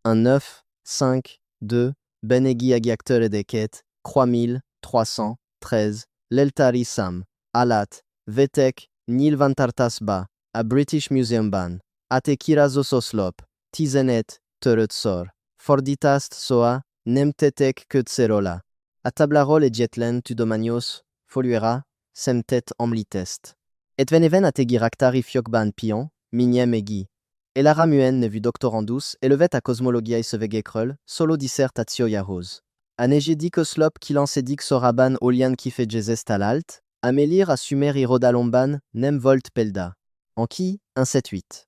1 9 5 2 Benegi Agiacteur Edeket 3313 Leltari Sam Alat Vetek Nil Vantartasba A British Museum Ban Atekira Zososlop Tizenet Teretsor Forditast Soa Nemtetek Ketserola Atablarol et Jetlen Tudomanios Foluera Semtet Amlitest Etveneven Ategiraktar Fiokban Pion Miniem Egi Elara Muen ne vu doctorandus, elevet a cosmologiae sevegekröl, solo dissert atio Yahoz. Anegedik oslop kilansedik soraban olian kifejezes talalt, amelir assumer irodalomban, nem volt pelda. Anki, 178.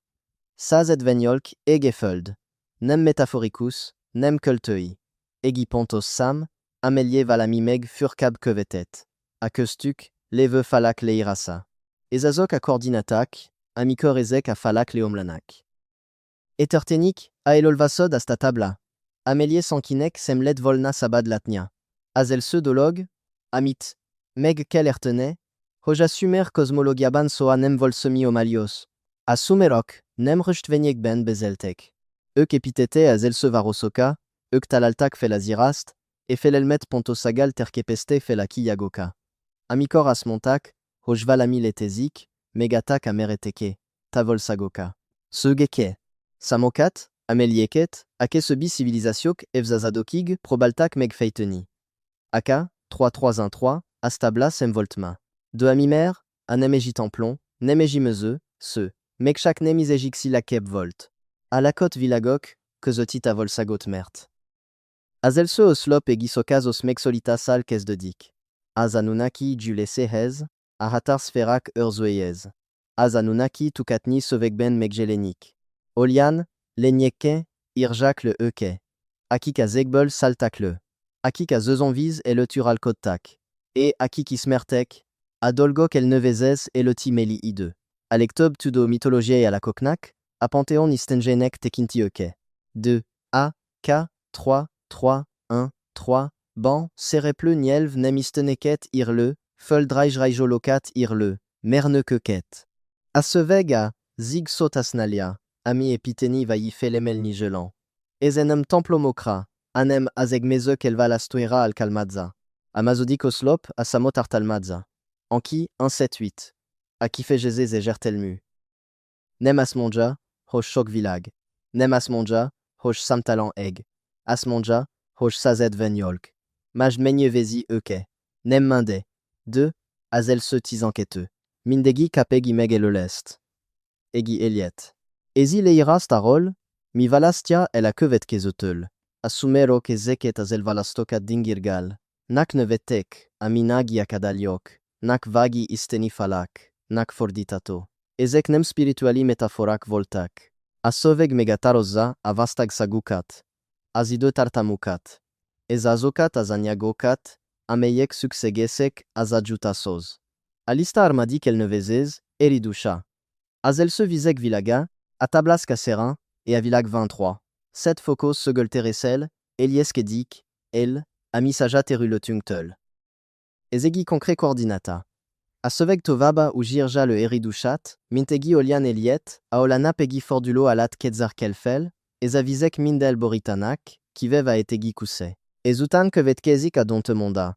Saz et veniolk, egeföld. Nem metaphoricus, nem kultei. Egipontos sam, amelie valamimeg furcab kevetet. Akustuk, leve falak leirasa. Ezazok a coordinatak, amikor ezek a falak leomlanak. Etertenik, aelolvasod asta tabla. Amelie sankinek semlet volna sabad latnia. Azel dolog, amit, meg kel ertene, hoja sumer cosmologiaban soa nem volsemi omalios. A sumerok, nem rustveniek ben bezeltek. Euk epitete azel varosoka, euk talaltak felazirast, e felelmet pontosagal terkepeste felaki yagoka. Amikor asmontak, hoj valami letezik, megatak amereteke, tavolsagoka. Segeke. Samokat, Amelieket, Ake sebi civilisatiok evzazadokig probaltak meg feiteni. Aka, 3313, Astabla semvoltma. De amimer, anemegi templon, nemegi meze, se, mekchak nemizegixi lakeb volt. Alakot vilagok, kezotit avolsagot mert. Azelse oslop e gisokaz os mexolita sal kes de dik. Azanunaki jule sehez, ahatar sferak urzoeyez. Azanunaki tukatni sovekben megjelenik. Olian, Lenyeke, Irjak le Eke. Akika Zegbol saltak le. Akika Zezonviz et le Turalkotak. Et Akiki Smertek, Adolgok el Nevezes et le Timeli I2. Alektob tudo mythologiae à la Koknak, a Panthéon istengenek tekinti Eke. 2. A, K, 3, 3, 1, 3, Ban, Sereple Nielv nemisteneket irle, Földreijreijolokat irle, Mernekeket. Aseveg a, Zig Sotasnalia. Ami epiteni vaï felemel nigelan. Ezenem templomokra, anem azegmezek elvalastoera al kalmadza. Amazodik oslop, asamot artalmadza. Anki, 178. Akifejeze gertelmu. Nem asmonja, hosh shok vilag. Nem asmonja, hosh samtalan eg. Asmonja, hosh sazet venyolk. Maj menyevezi eke. Nem minde. 2. Azel se tizankete. Mindegi kapegi meg elolest. Egi eliet. Ezi leira starol, mi valastia el a kevet kezotel. Assumero ke zeket azel valastoka dingirgal. Nak nevetek, aminagi akadaliok. Nak vagi isteni falak. Nak forditato. Ezek nem spirituali metaforak voltak. Asoveg megatarozza avastag sagukat. Azide tartamukat. Ezazokat azanyagokat, ameyek suksegesek azadjutasoz. Alista armadik el nevezez, eridusha. Azel se vizek vilaga, a Tablas Casserin, et à Vilag 23. 7 Focos Segolteresel, Elieskedik, El, Amisaja Terulotungtel. Ezegi concret coordinata. A Soveg Tovaba ou Jirja le Eridushat, Mintegi Olian Eliet, a Olana Pegi Fordulo Alat Ketzar Kelfel, Ezavizek Mindel Boritanak, Kivev a Etegi Kuse. Ezutan Kevetkezik a Dontemonda.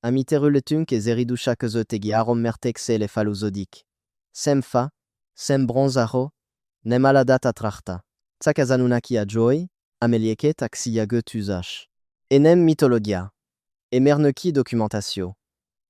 Amiteruletunk et Zeridusha Kezotegi Arom Mertexe le Faluzodik. Semfa, Sem Bronzaro, Nemaladat atrachta. Tsakazanunaki a joy, amelieket axiage tuzach. Enem mythologia. Emerneki documentatio.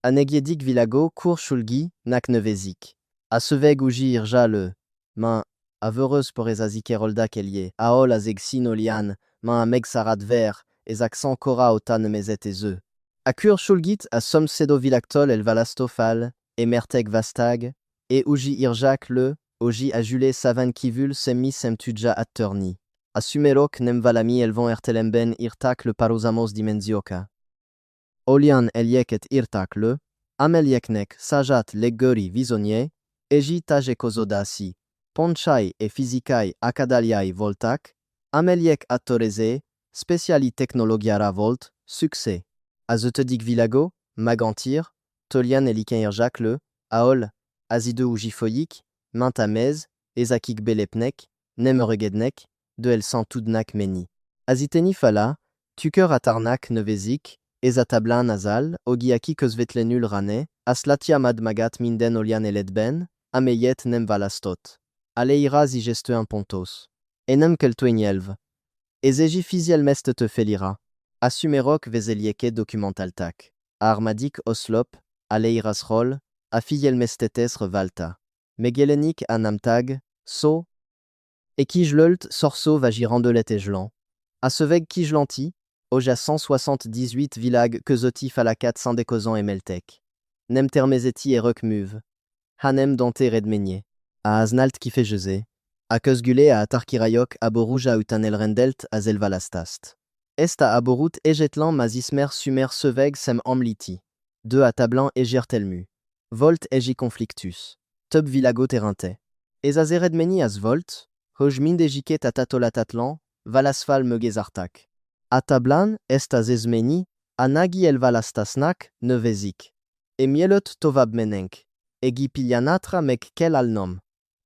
Anegiedik vilago cour shulgi, nak nevezik. Aseveg uji irja le. Main, avereuse pour ezazikerolda kelie. Aol azegsin olian, main meg sarat ver, ez accent kora otan mezet eze. Akur shulgit a som sedo vilactol el valastofal, emerteg vastag, et uji irjak le. Oji ajule savan kivul semmi semtudja attorni. Assumerok nem valami elvon ertelemben irtak le parosamos dimenzioka. Olian eliek et irtak le, amelieknek sajat legori visonie, eji tajekozodasi, ponchai e physikai akadaliai voltak, ameliek attoreze, speciali technologiara volt, succès. Azetedik vilago, magantir, tolian eliken irjak le, aol, azide ujifoyik, Mintamez, Ezakik Belepnek, Nemeregednek, de El Santudnak Meni. Aziteni fala, tuker atarnak nevezik, ezatablan azal, ogiaki kezvetlenul rane, aslatia magat minden olian eledben, ameyet nem valastot. Aleira zigestuin pontos. Enem keltuenielv. Ezegi fiziel mest te felira. Assumerok vezelieke documentaltak. Armadik oslop, aleiras rol, afiel mestetes revalta. Megelenik anamtag, so. Ekijlölt sorso vagirandelet ejlan. Aseveg kijlanti, oja 178 vilag kezoti falakat sindécosan emeltek. Nem termezeti erok muv. Hanem dante redmenier. A aznalt kifejeze. A keusgule a atarkirayok aboruja utanel rendelt a zelvalastast. Est a aborut egetlan mazismer sumer seveg sem amliti. De a tablan egertelmu. Volt egi conflictus. Tub vilago terinte. Ezazeredmeni as volt, hoj mindejiket a tatolatatlan, valasfal megezartak. A tablan est a zezmeni, a nagi el valastasnak, nevezik. E mielot tovab menenk. Egi pilianatra mek kel al nom.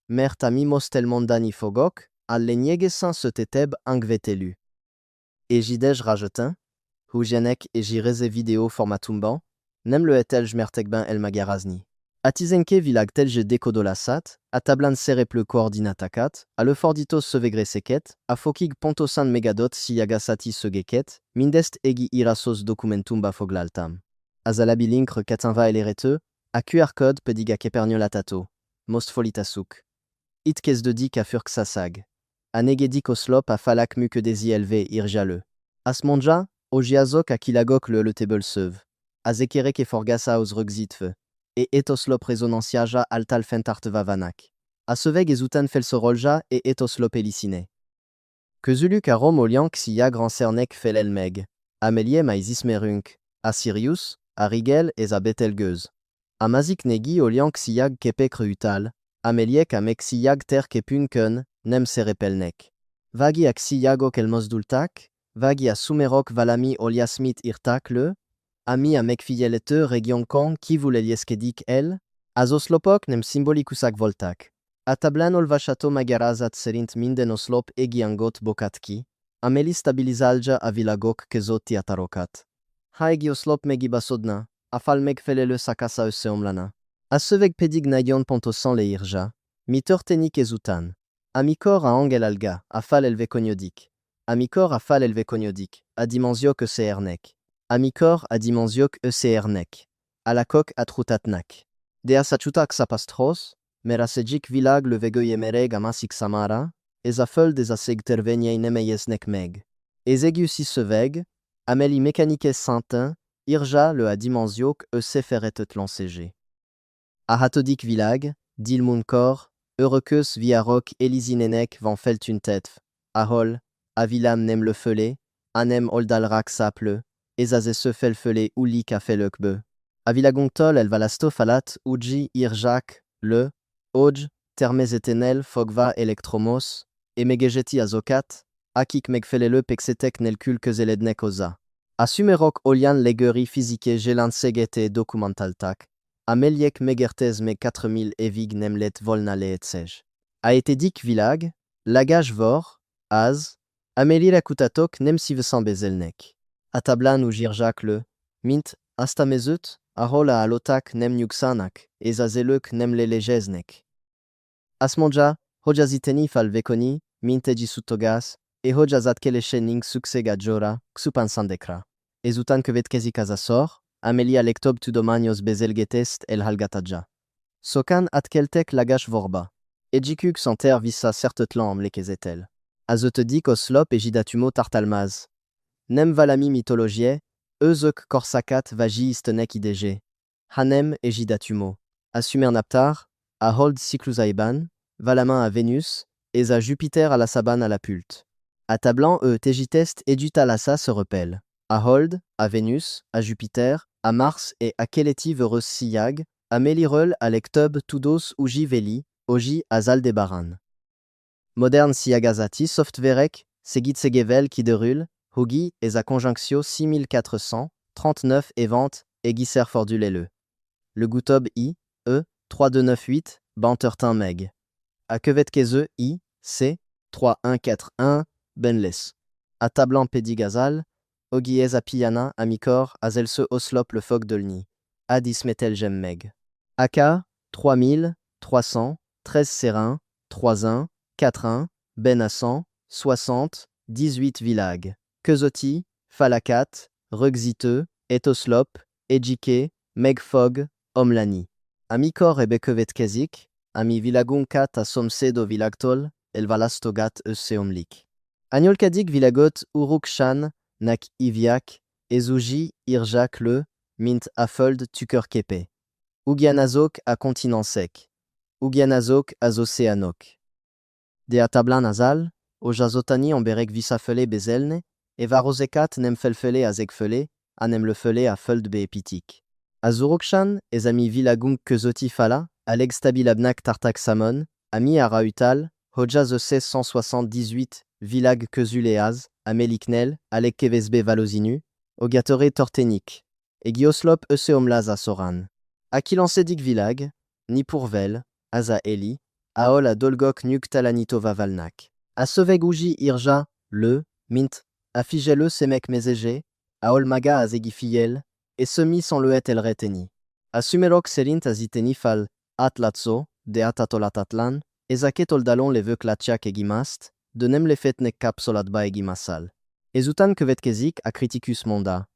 Mert a mimos telmondani fogok, al leniegesin se teteb angvetelu. Ejidej rajetin, hujenek ejireze video formatumban, nem le etel jmertekben el magarazni. Atizenke vilag telje dekodolasat, a tablan sereple coordinatakat, a le forditos sevegre seket, a fokig pontosan megadot siagasati segeket, mindest egi irasos documentumba foglaltam. Azalabi linkre katinva elerete, a QR code pediga keperniolatato, most folitasuk. Itkes de dik a furksasag. A negedik oslop a falak muke desi elve irjale. Asmonja, ojiazok a kilagok le table sev. A zekerek e forgasa os rugzitve. E etoslop resonanciaja altal fentarteva vanak. A seveg ezutan felsorolja e etoslop elicine. Kezuluk a rom oliank siag rancernek felelmeg. Amelie maizismerunk. A Sirius, a Rigel ez a Betelgeuse. A mazik negi oliank siag kepek reutal. Ameliek a mek siag ter kepunken, nem serepelnek. Vagi ak siagok elmosdultak, vagi a sumerok valami oliasmit irtak le, ami a mek fielete regionkan ki vulelieskedik el, a zoslopok nem simbolikusak voltak. A tablan olvachato magarazat serint minden oslop egiangot bokatki, ameli stabilizalja a vilagok kezoti atarokat. Ha egi oslop megi basodna, a fal meg felele sakasa eseomlana. A seveg pedig nayon pontosan le irja, mitor tenik ezutan. Amikor a angel alga, a fal elvekoniodik. Amikor a fal elvekoniodik, a dimensiok ECRnek. Amikor a dimensiok ECRnek. A la kok a trutatnak. De a sachutak sapastros, merasejik vilag le vegoyemereg a masik samara, ez a feul des a segterveniei nemeyesnek meg. Ezegiusi seveg, ameli mécanikes saintin, irja le a dimensiok ECFeretet lancege. A hatodik vilag, dilmunkor, Eurekeus viarok elisinenek van feltuntetv, ahol, avilam nem le fele, anem oldalrak saple, ezazese felfele ulik a felukbe. Avilagongtol el valasto falat uji irjak, le, oj, termezetenel fogva elektromos, emegejeti azokat, akik megfelele pexetek nelkul kezelednek oza. Asumerok olian legeri fizike gelansegete documentaltak, Ameliek megertez me 4000 evig nemlet volnale etsej. A été dik vilag, lagaj vor, az, Amélie la kutatok nem sivesan bezelnek. A tablan ou jirjak le, mint, astamezut, ahola alotak nem nyugsanak, ezazeluk nem lelejeznek. Asmonja, hojaziteni fal vekoni, minteji sutogas, e hojazat keleshening suksega jora, ksupansandekra. Ezutan kevetkezik azasor, Amelia lektob tudomanios bezelgetest el halgatadja. Sokan atkeltek lagash vorba. Ejikuk santer vissa certetlan amlekezetel. Azotedik oslop ejidatumo tartalmaz. Nem valami mythologie, euzek korsakat vagiistenek idege. Hanem ejidatumo. Asumernaptar, a hold cyclusaiban, valamin a Vénus, et à Jupiter à la sabane à la pulte. A tablan tégitest edutalassa se repelle. À Hold, à Vénus, à Jupiter, à Mars et à Keletiv heureus siyag, à Melirol à Lectub tudos uji veli, oji à Zaldebaran. Moderne siyagazati softverek, segitsegevel qui derule, hugi et à conjunctio 6400, 39 et vente, et gisser fordulele. Le Gutob I, E, 3298, Bantertin meg. A Kevetkeze I, C, 3141, Benles. Atablan Pedigazal, Ogiez Apiana, Amikor, Azelse Oslop le Fog Dolni, Adismetel Gemmeg. Aka, 3300, 13 Sérin, 3-1, 4-1, Benassan, 60, 18 Villag. Kezoti, Falakat, Rugziteux, Etoslop, Ejike, Megfog, Omlani. Amikor et Bekevetkezik, Ami Vilagunkat a Somsedo Vilagtol, Elvalastogat Eseomlik. Agnolkadik Vilagot Urukshan, Nak Iviak, Ezuji, Irjak le, Mint Afold Tukerkepe. Ugianazok a continent sec. Ugianazok az océanok. De atablan azal, Ojazotani amberek visafele bezelne, Eva rosekat nem felfele azegfele, anem le fele a feld beepitik. Azurukshan, ezami vilagung kezoti fala, aleg stabilabnak tartak samon, ami arautal, Hoja the 1678, vilag kezuleaz, ameliknel, aleg kevesbe valozinu, ogatore tortenik. Egioslop eseomlaz a soran. Akilansedik vilag, ni pourvel, aza eli, aol a dolgok nuk talanitova valnak. A sovegouji irja, le, mint, a figele semek mezege, aol maga a zegifiel, et semi sans le et el reteni. A sumerok serint aziteni fal, atlatso, de atatolatatlan, ezake toldalon le veuk latchak egimast, de nem le fetnek kapsolatba egimasal. Ezutan kevetkezik a criticus monda.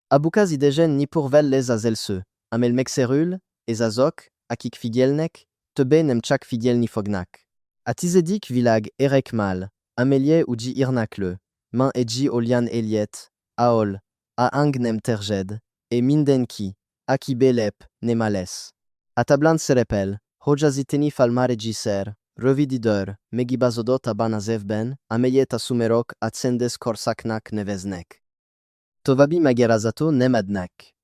Abukaz idegen ni pourvel les azelse, amel mekserul, ezazok, akik figielnek, tebe nem chak figiel ni fognak. Atizedik vilag erek mal, amelie uji irnakle, main edji olian eliet, aol, a ang nem terjed, e mindenki, aki belep, nemales. Atablan serepel, hojaziteni falmare giser, revididor, megibazodot abanazevben, ameyet asumerok atsendes korsaknak neveznek. Tovabi magerazato nem adnak.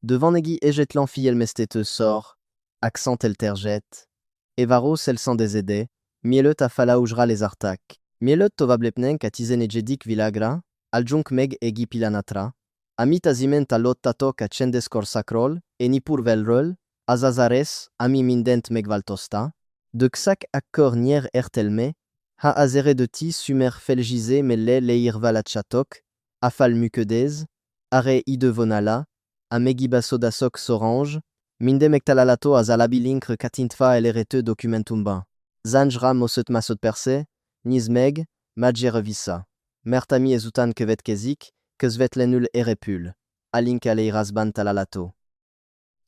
Devant negi ejetlan fiel mestete sort, accent el terjet, evaro sel sans des aidés, mielet a fala ujra les artak, mielet tovablepnenk atizen ejedik vilagra, aljunk meg egi pilanatra, amit aziment a lot tatok a chendes korsakrol, e ni purvelrol, azazares, ami mindent megvaltosta, de ksak akkor nier ertelme, ha azere de ti sumer felgize melle leir valachatok, afal mukedez, are idevonala, a megibasodasok sorange, minde mektalalato a zalabilinkre katintfa elerete documentumba. Zanjra moset masot perse, nizmeg, madjerevisa. Mertami ezutan kevetkezik, kezvetlenul erepul. Alink aleirazban talalato.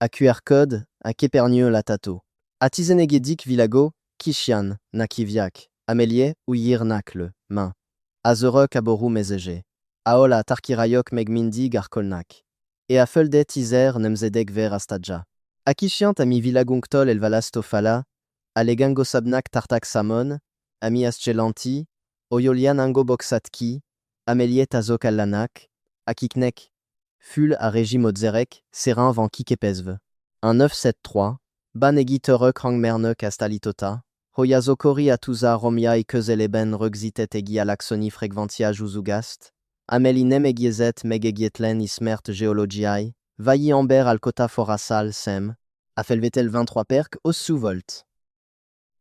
A QR code, a kepernieu latato. A tizenegedik vilago, kishian, nakiviak, amelie ou yirnakle, main. Azerok aboru mezege. Aola tarkirayok megmindi garkolnak. Et a földet tizer nemzedek ver astadja. Akishiant ami vilagungtol elvalastofala, alegangosabnak tartak samon, ami ascelanti, oyolian angoboksatki, ameliet azokalanak, akiknek, ful a régime odzerek, serin van kikepesve. 1973, banegi terek rangmernek astalitota, hoyazokori atuza romia i kezeleben rugzitet egi alaxoni frekventia juzugast, ameli nem egiezet megegietlen ismert geologiai, vailli amber alkota forasal sem, afelvetel 23 perk ossu volt.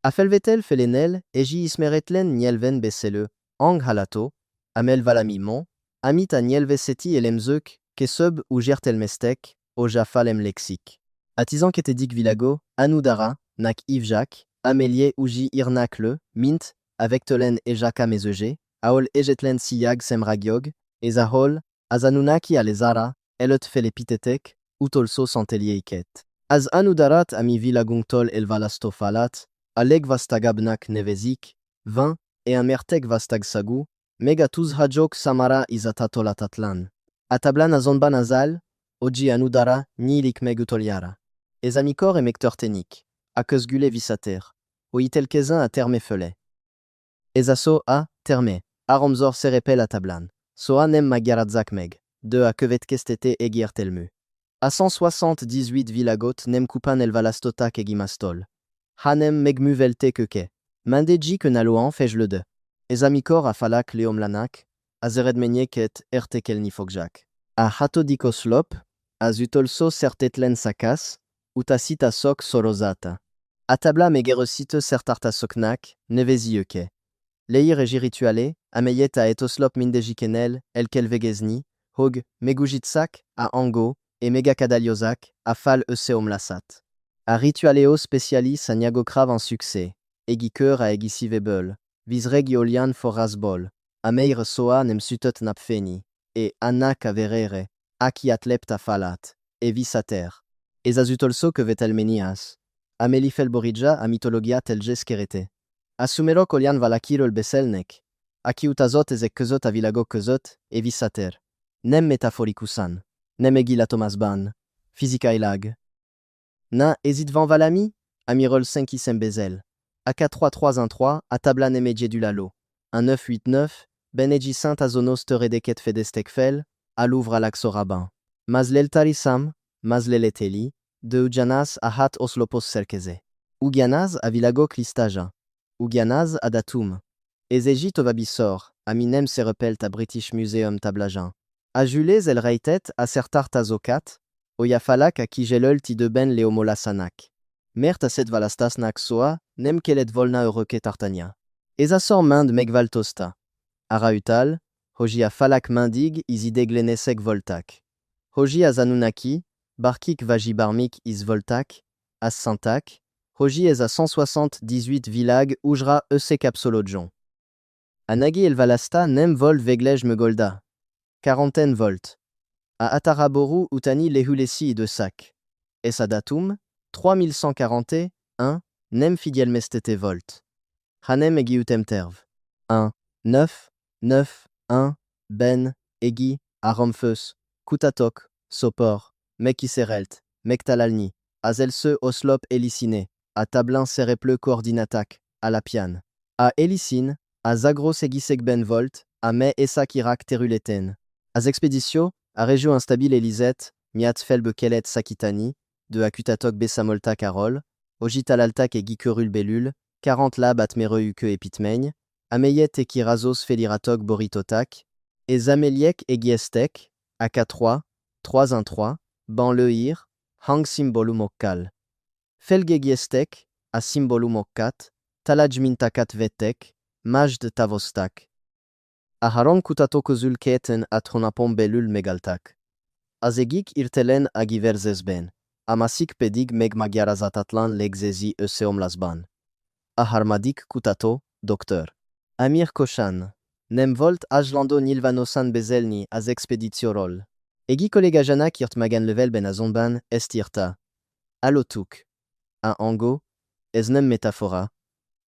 Afelvetel felenel, egi ismeretlen nielven besele, ang halato, amel valamimon, amit a nielveseti elemzeuk, kesub ou gertelmestek, oja falem lexique. Atizan ketedik vilago, anoudara, nak ivjak, amelie uji irnakle, mint, avec tolen ejaka mezege, aol ejetlen siyag semragiog, ezahol, azanunaki alezara, elot felepitetek, utolso santelieikет. Az anoudarat ami vilagungtol elvalastofalat, aleg vastagabnak nevezik, 20, et un mertek vastagsagu, megatuz hajok samara izatatolatatlan. Atablan azonban azal, oji anoudara, nilik megutoliara. Ezamikor et mektortenik, a keusgule visater, oitelkezin a terme felet. Ezaso a, terme, aromzor serepel atablan, soa nem magaratzak meg, de a kevetkestete egiertelmu. A 178 vilagot nem kupan elvalastotak egimastol. Hanem megmuvelte keke. Mandeji que naloan fej le de. Ezamikor a falak leomlanak, a zeredmenieket ertekel nifokjak. A hatodikoslop, a zutolso sertetlen sakas, utasita sok sorozata. A tabla megeresite sertarta soknak, nevezieke. Leir egi rituale, ameyet a etoslop mindejikenel, elkelvegezni, hog, megujitsak, a ango, et megakadaliozak, a fal eseomlasat. A ritualeo specialis a niagokrav en succès, egikeur a egisivebel, visreg iolian forasbol, a meir soa nem sutot napfeni, et anak a verere, aki atlepta falat, e visater. Ezazutolso que vetelmenias. Amelifel borija a mythologia telges kerete. Asumerok olian valakirol beselnek. Aki utazot ezek kezot a vilago kezot, e visater. Nem metaphorikusan. Nem egila Thomas Ban. Physica elag. Na, hésite van valami? Amirol 5 isem bezel. AK3313, a tabla nemedje du lalo. 1989, Benegi Saint Azonos teredeket fedestekfel, a louvre à l'axorabin. Mazlel tarisam, mazlel eteli, de Ugianas a hat oslopos serkeze. Ugianas a vilago klistaja. Ugianas a datum. Ezegi tovabisor, a minem se repelt a British Museum tablajan. A julez el reitet a sertar tazokat, oyafalak a kijelol ti de ben leomolasanak. Mert a set valastas nak soa, nem kelet volna eureke tartania. Ezasor mind megvaltosta. Arautal, hoji a falak mindig izide glenesek voltak. Hoji a zanunaki, barkik vajibarmik is voltak, as santak, hoji ez a 178 vilag ujra ese capsolodjon. Anagi el valasta nem vol veglej megolda. Quarantaine volt. A Ataraboru utani lehulesi de sac. Es a datum, 3141, nem fidiel mestete volt. Hanem egi utem terv. 1, 9, 9, 1, ben, egi, aromfeus, kutatok, sopor, mekiserelt, mektalalni, azelse oslop elicine, a tablin sereple coordinatak, a la pian. A elicine, a zagros egisek ben volt, a me esak irak teruleten. Az expédition, a région instabile Elisette, miat felbe kelet sakitani, de akutatok besamolta carol, ogitalaltak et gikerul belul, 40 lab atmereuke epitmeigne, ameyet et kirazos feliratok boritotak, et zameliek et giestek, AK3, 313, banleir, hang symbolumokkal. Felge giestek, a symbolumokat, talajmintakat vetek, majd tavostak. Aharon kutato kozul keten atronapom belul megaltak. Azegik irtelen agiverzesben. Amasik pedig meg magyarazatatlan legzezi öseomlasban. Aharmadik kutato, doktor. Amir Koshan. Nem volt ajlando nilvanosan bezelni az expeditiorol. Egi kolega janak irt magan level ben azonban est irta. Alotuk. A ango. Ez nem metafora.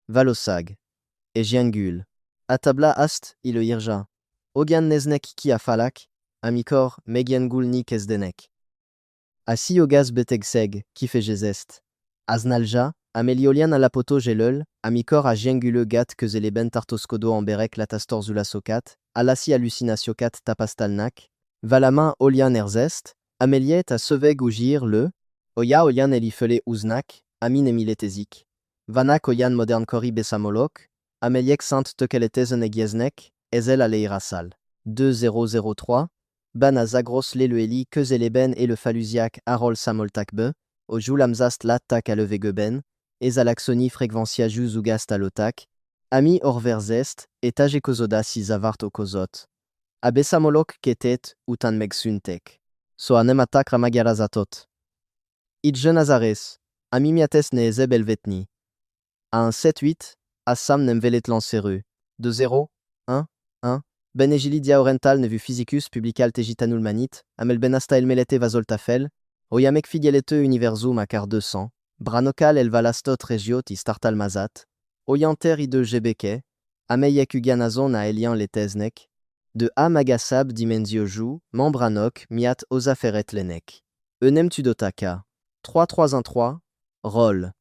Valosag. Ejiangul. Atabla ast, il irja. Ogan neznek ki a falak, amikor, megiangul ni kezdenek. Asi ogaz betegseg, ki fejezest. Aznalja, ameliolian a la poto gelul, amikor a jiangule gat que zeleben tartoskodo amberek latastor zulasokat, alasi hallucinasiokat tapastalnak, valamin olian erzest, ameliet a seveg ugir le, oya olian elifele uznak, amin emiletezik. Vanak oyan modern kori besamolok, Ameliek saint tekeletesen egieznek, ezel aleirasal. 2003, ban a zagros lelueli kezeleben et le falusiak arol samoltakbe, o julamzast lattak a levegeben, ezalaxoni frekvencia juzugast alotak, ami orverzest, et tajekozoda si zavart okozot. Abesamolok ketet, utan megsuntek. So anem atak ramagarazatot. Idje nazares, amimiates ne ezeb elvetni. A un 7-8, Assam nem velet lanceru. 2-0, 1, 1. Ben egilidia oriental ne vu physicus publical tegitanul manit, amel benasta el melete vazoltafel, oyamek fidielete universum a car 200, branokal el valastot regiot i startal mazat, oyanter i de gebeke, ameyek uganazon a elian leteznek, de a magasab dimenzioju, membranok, miat osaferet lenek. Enem tudotaka. 3-3-1-3, roll.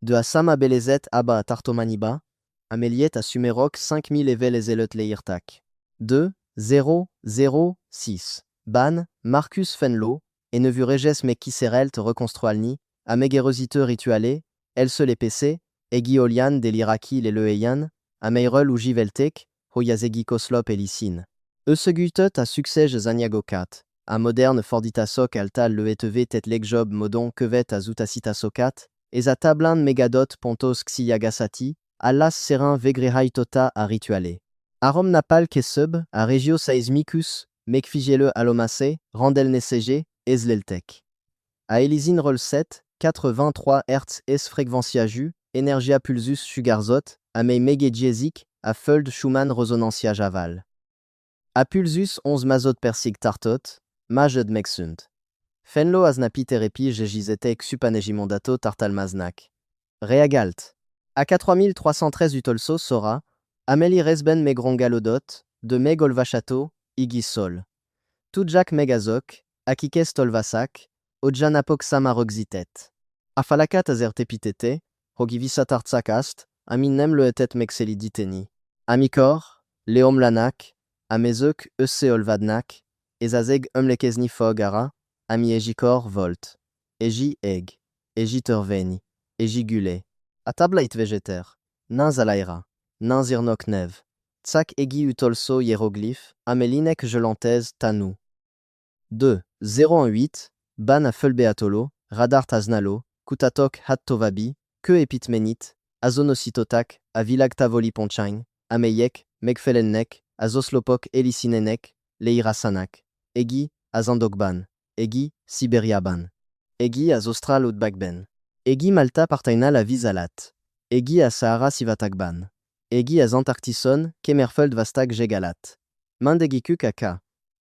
De Assam a Belezet Abba à Tartomaniba, Ameliet à Sumerok 5000 Evel Ezelot Leirtak. 2, 0, 0, 6. Ban, Marcus Fenlo, et ne vu Reges Mekiserelt reconstrualni, a Megerosite rituale, El se les PC, Egi Olian de l'Iraki les Leeyan, a Meirol ou Jiveltek, Hoyazegi Koslop et Lysine. Eusegütet a succège Zaniagokat, a moderne Forditasok altal le etv tet legjob modon kevet a Zutacitasokat, et a tablin megadot pontos xiagasati, Allas serin vegrehai tota a rituale. Arom napal kesub, a regio seismicus, mecfigele alomase, randel nesege, esleltek. A Elisin roll 7, 423 Hz es fréquencia ju, energia pulsus sugarzot, a mei megediesic, a Fuld Schumann resonantia javal. A pulsus 11 mazot persig tartot, majed mexunt. Fenlo aznapi terepi jegizetek supanegimondato tartalmaznak. Reagalt. A 4313 utolso sora, ameli resben megrongalodot, de megolvachato, igisol. Tudjak megazok, akikes tolvasak, Ojanapok samaroxitet. Afalakat azertepitete, hogivisatartsakast, aminem leetet mexeliditeni. Amikor, leomlanak, amezök eusseolvadnak, ezazeg umlekezni fogara, ami ejikor volt. Eji eg, ejiterveni, ejigule. A tablait vegeter, nins alaira, nins irnok nev. Tsak egi utolso hiéroglyphe, amelinek gelantez tanou. 2. 018, ban a fulbeatolo, radar taznalo, kutatok hat tovabi, que epitmenit, azonositotak, a vilagtavoli ponchain, ameyek, megfelennek, azoslopok elisinenek, leirasanak, egi, azandokban, egi, siberiaban, egi azostral utbakben, egi malta partaina la visalat, egi a Sahara sivatakban, egi azantarktison, kemerfeld vastak gegalat, mandegikuk aka,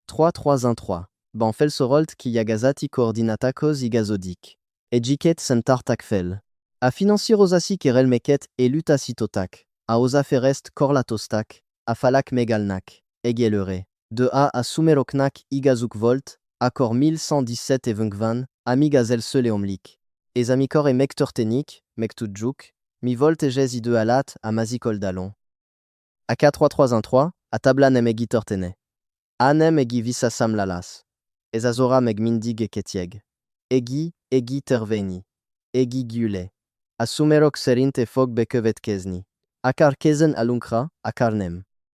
3-3-1-3. Ban felsorolt ki yagazati coordinatakos igazodik. Ejiket sentartakfel. A financi rosasi kerel meket e lutasitotak. A osa ferest korlatostak. A falak megalnak. Egelere. De a sumeroknak igazuk volt. Accord 1117 et vengvan. Amigazel seleomlik. Ez amikor e mektortenik. Mektudjuk. Mi volt ejez ide alat a mazikol dalon. A 4-3-3-1-3. A tablan emegitortene. Anem egi visasam lalas. Ezazora meg mindig eketieg. Egi terveni. Egi gule. A sumerok serinte fog bekevet kezni. Akar kezen alunkra, akarnem.